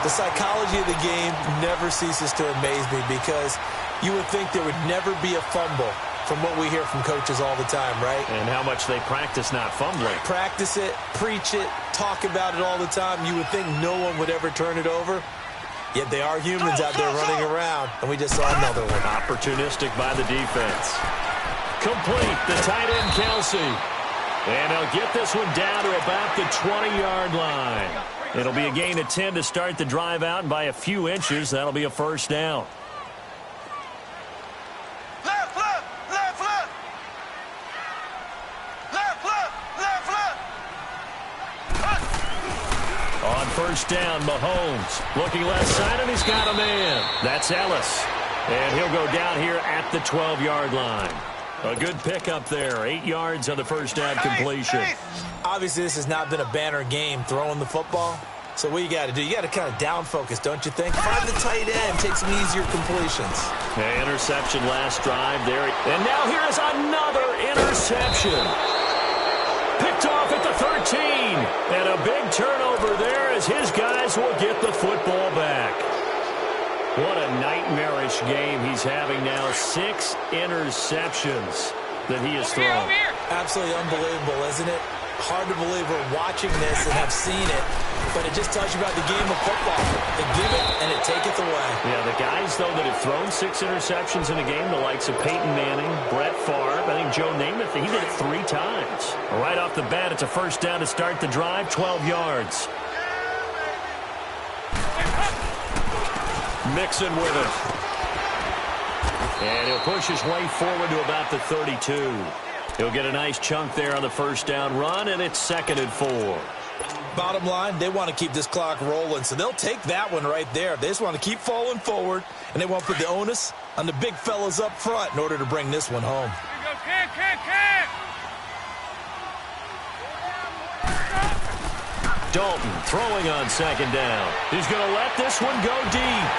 The psychology of the game never ceases to amaze me because you would think there would never be a fumble from what we hear from coaches all the time, right? And how much they practice not fumbling. Practice it, preach it, talk about it all the time. You would think no one would ever turn it over. Yet they are humans out there running around, and we just saw another one. Opportunistic by the defense. Complete, the tight end Kelsey. And they'll get this one down to about the 20-yard line. It'll be a gain of 10 to start the drive out, and by a few inches, that'll be a first down. On first down, Mahomes looking left side, and he's got a man. That's Ellis. And he'll go down here at the 12-yard line. A good pickup there. 8 yards on the first down completion. Obviously, this has not been a banner game throwing the football. So what you got to do, you got to kind of down focus, don't you think? Find the tight end, take some easier completions. Okay, interception last drive there. And now here is another interception. Picked off at the 13. And a big turnover there as his guys will get the football back. What a nightmarish game he's having now. 6 interceptions that he has thrown. Absolutely unbelievable, isn't it? Hard to believe we're watching this and have seen it, but it just tells you about the game of football. They give it and it taketh away. Yeah, the guys, though, that have thrown 6 interceptions in a game, the likes of Peyton Manning, Brett Favre, I think Joe Namath, he did it 3 times. Right off the bat, it's a first down to start the drive, 12 yards. Mixon with it. And he'll push his way forward to about the 32. He'll get a nice chunk there on the first down run, and it's 2nd and 4. Bottom line, they want to keep this clock rolling, so they'll take that one right there. They just want to keep falling forward, and they want to put the onus on the big fellas up front in order to bring this one home. Here we go, Cam. Dalton throwing on 2nd down. He's going to let this one go deep.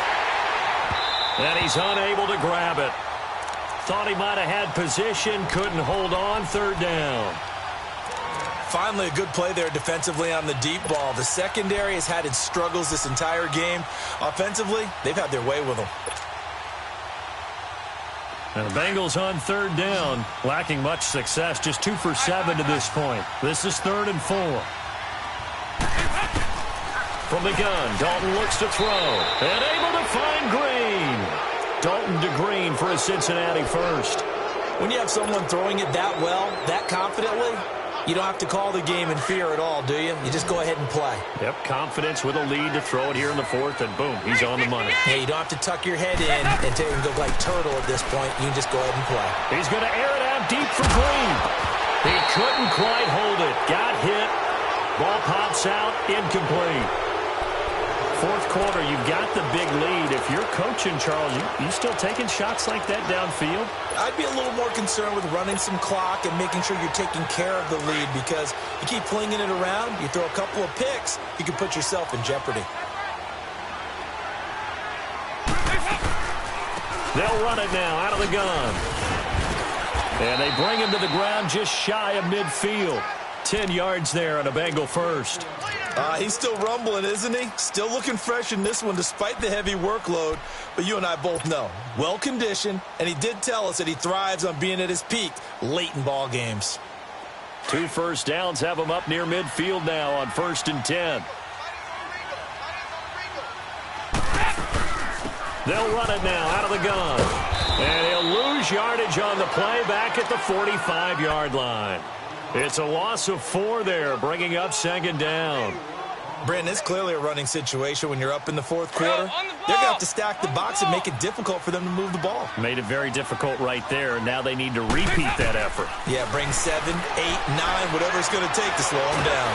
And he's unable to grab it. Thought he might have had position, couldn't hold on, 3rd down. Finally, a good play there defensively on the deep ball. The secondary has had its struggles this entire game. Offensively, they've had their way with them. And the Bengals on 3rd down, lacking much success, just 2 for 7 to this point. This is 3rd and 4. From the gun, Dalton looks to throw, and able to find Green. Dalton to Green for a Cincinnati first. When you have someone throwing it that well, that confidently, you don't have to call the game in fear at all, do you? You just go ahead and play. Yep, confidence with a lead to throw it here in the 4th, and boom, he's on the money. Hey, you don't have to tuck your head in and take and go like turtle at this point. You can just go ahead and play. He's going to air it out deep for Green. He couldn't quite hold it. Got hit. Ball pops out, incomplete. 4th quarter, you've got the big lead. If you're coaching, Charles, you still taking shots like that downfield? I'd be a little more concerned with running some clock and making sure you're taking care of the lead, because you keep flinging it around, you throw a couple of picks, you can put yourself in jeopardy. They'll run it now out of the gun. And they bring him to the ground just shy of midfield. 10 yards there on a Bengal first. He's still rumbling, isn't he? Still looking fresh in this one despite the heavy workload. But you and I both know, well-conditioned, and he did tell us that he thrives on being at his peak late in ball games. 2 first downs have him up near midfield now on 1st and 10. They'll run it now out of the gun. And he'll lose yardage on the play back at the 45-yard line. It's a loss of 4 there, bringing up 2nd down. Brandon, it's clearly a running situation when you're up in the 4th quarter. They're going to have to stack the box and make it difficult for them to move the ball. Made it very difficult right there. Now they need to repeat that effort. Yeah, bring 7, 8, 9, whatever it's going to take to slow him down.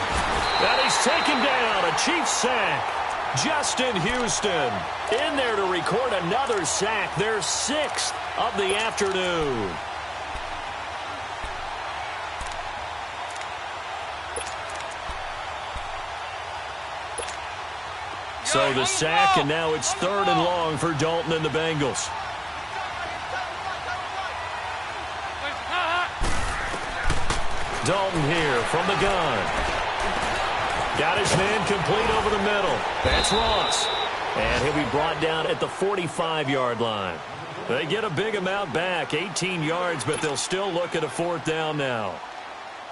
And he's taken down. A Chiefs sack. Justin Houston in there to record another sack. Their 6th of the afternoon. So the sack, and now it's 3rd and long for Dalton and the Bengals. Dalton here from the gun. Got his man complete over the middle. That's Ross. And he'll be brought down at the 45-yard line. They get a big amount back, 18 yards, but they'll still look at a 4th down now.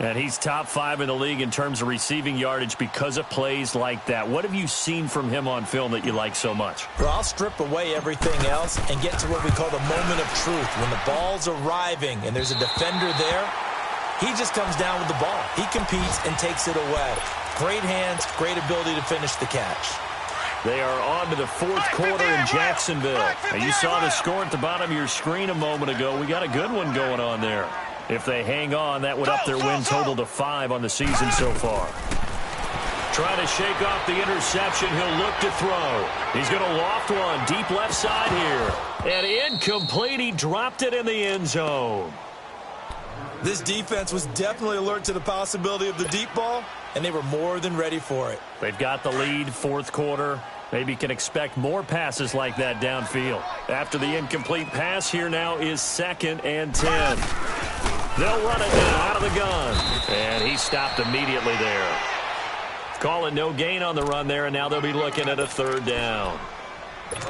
And he's top 5 in the league in terms of receiving yardage because of plays like that. What have you seen from him on film that you like so much? Well, I'll strip away everything else and get to what we call the moment of truth. When the ball's arriving and there's a defender there, he just comes down with the ball. He competes and takes it away. Great hands, great ability to finish the catch. They are on to the fourth quarter in Jacksonville. Now, you saw the score at the bottom of your screen a moment ago. We got a good one going on there. If they hang on, that would up their win total to 5 on the season so far. Trying to shake off the interception. He'll look to throw. He's going to loft one deep left side here. And incomplete. He dropped it in the end zone. This defense was definitely alert to the possibility of the deep ball, and they were more than ready for it. They've got the lead, fourth quarter. Maybe can expect more passes like that downfield. After the incomplete pass, here now is 2nd and 10. They'll run it now out of the gun. And he stopped immediately there. Call it no gain on the run there, and now they'll be looking at a 3rd down.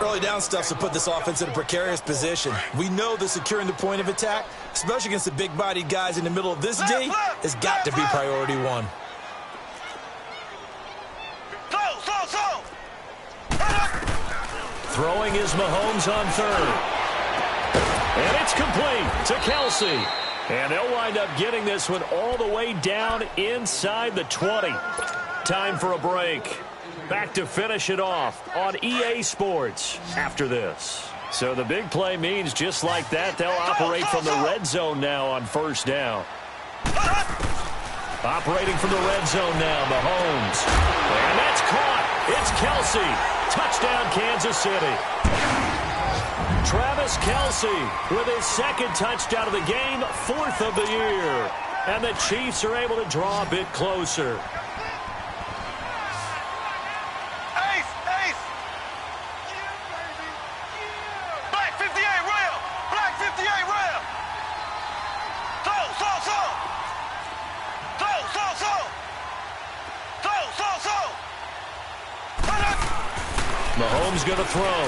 Early down stuff to put this offense in a precarious position. We know that securing the point of attack, especially against the big-bodied guys in the middle of this D, has got to be priority 1. Throwing is Mahomes on 3rd. And it's complete to Kelsey. And they'll wind up getting this one all the way down inside the 20. Time for a break. Back to finish it off on EA Sports after this. So the big play means just like that, they'll operate from the red zone now on 1st down. Operating from the red zone now, Mahomes. And that's caught. It's Kelsey. Touchdown, Kansas City. Travis Kelsey with his 2nd touchdown of the game, 4th of the year. And the Chiefs are able to draw a bit closer. Mahomes going to throw.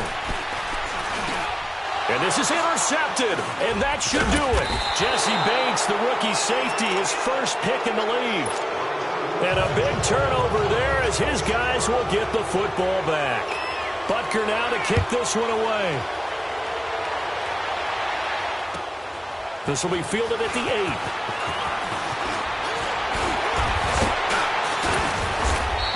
And this is intercepted, and that should do it. Jesse Bates, the rookie safety, his first pick in the league. And a big turnover there as his guys will get the football back. Butker now to kick this one away. This will be fielded at the 8.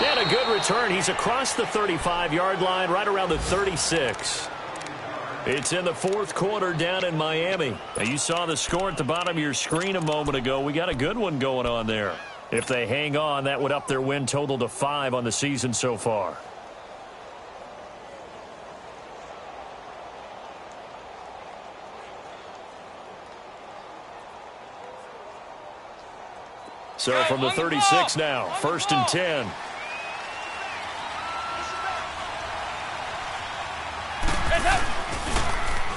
And a good return. He's across the 35-yard line, right around the 36. It's in the 4th quarter down in Miami. Now, you saw the score at the bottom of your screen a moment ago. We got a good one going on there. If they hang on, that would up their win total to 5 on the season so far. So from the 36 now, 1st and 10.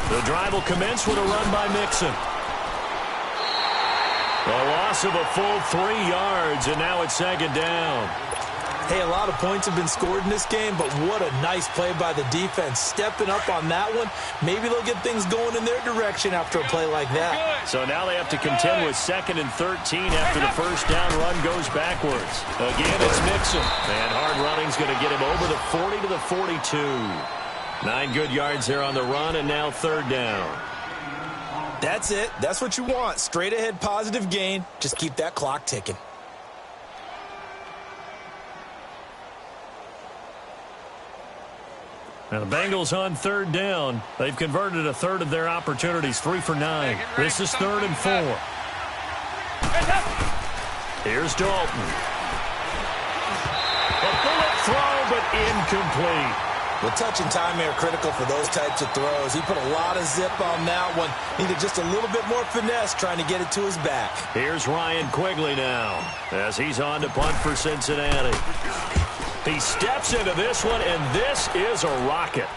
The drive will commence with a run by Mixon. A loss of a full 3 yards, and now it's 2nd down. Hey, a lot of points have been scored in this game, but what a nice play by the defense. Stepping up on that one, maybe they'll get things going in their direction after a play like that. So now they have to contend with 2nd and 13 after the 1st down run goes backwards. Again, it's Mixon. And hard running's going to get him over the 40 to the 42. 9 good yards there on the run, and now 3rd down. That's it. That's what you want. Straight ahead positive gain. Just keep that clock ticking. Now the Bengals on 3rd down. They've converted a 1/3 of their opportunities, 3 for 9. This is 3rd and 4. Here's Dalton. A bullet throw, but incomplete. The touch and timing are critical for those types of throws. He put a lot of zip on that one. Needed just a little bit more finesse trying to get it to his back. Here's Ryan Quigley now as he's on to punt for Cincinnati. He steps into this one, and this is a rocket.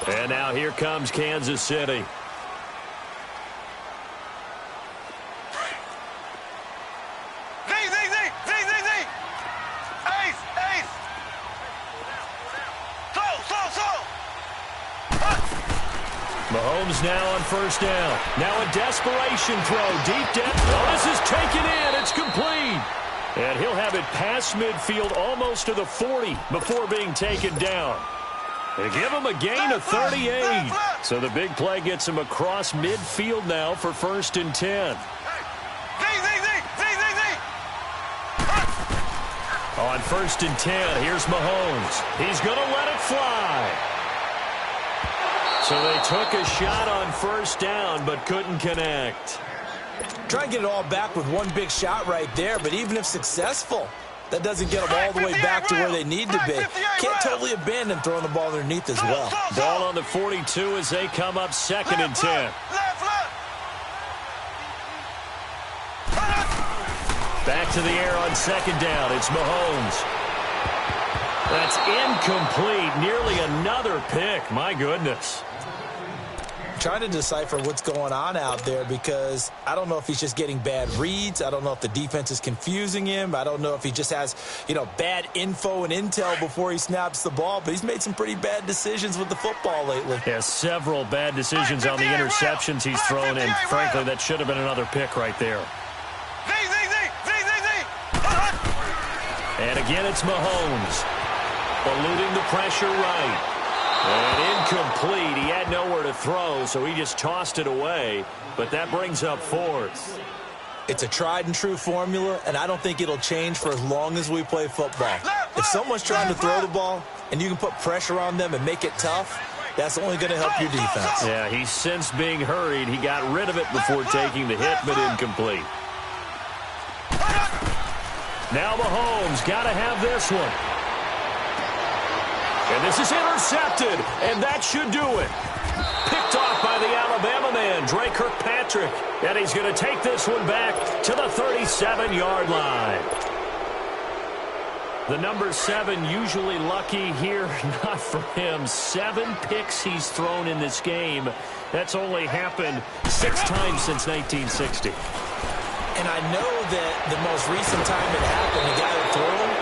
And now here comes Kansas City. Mahomes now on first down. Now a desperation throw. Deep down. Oh, this is taken in. It's complete. And he'll have it past midfield almost to the 40 before being taken down. They give him a gain of 38. So the big play gets him across midfield now for 1st and 10. On 1st and 10, here's Mahomes. He's going to let it fly. So they took a shot on first down, but couldn't connect. Try and get it all back with one big shot right there, but even if successful, that doesn't get them all the way back to where they need to be. Can't totally abandon throwing the ball underneath as well. Ball on the 42 as they come up 2nd and 10. Back to the air on 2nd down. It's Mahomes. That's incomplete. Nearly another pick. My goodness. Trying to decipher what's going on out there because I don't know if he's just getting bad reads. I don't know if the defense is confusing him. I don't know if he just has, bad info and intel before he snaps the ball. But he's made some pretty bad decisions with the football lately. Yeah, several bad decisions on the interceptions he's thrown, and frankly, that should have been another pick right there. And again, it's Mahomes. Eluding the pressure right. And incomplete. He had nowhere to throw, so he just tossed it away. But that brings up 4th. It's a tried-and-true formula, and I don't think it'll change for as long as we play football. If someone's trying to throw the ball and you can put pressure on them and make it tough, that's only going to help your defense. Yeah, he's since being hurried. He got rid of it before taking the hit, but incomplete. Now Mahomes got to have this one. And this is intercepted, and that should do it. Picked off by the Alabama man, Dre Kirkpatrick. And he's going to take this one back to the 37-yard line. The number 7 usually lucky here. Not for him. 7 picks he's thrown in this game. That's only happened 6 times since 1960. And I know that the most recent time it happened, the guy that threw him,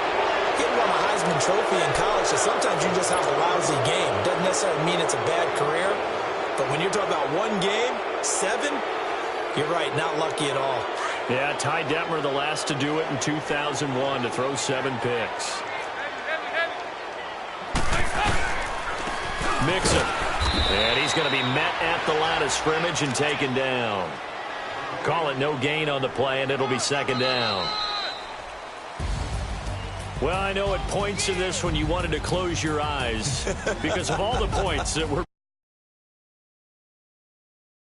he had won a Heisman Trophy in college, so sometimes you just have a lousy game. Doesn't necessarily mean it's a bad career, but when you're talking about one game, 7, you're right, not lucky at all. Yeah, Ty Detmer, the last to do it in 2001, to throw 7 picks. Mixon. And he's going to be met at the line of scrimmage and taken down. Call it no gain on the play, and it'll be 2nd down. Well, I know at points in this when you wanted to close your eyes because of all the points that were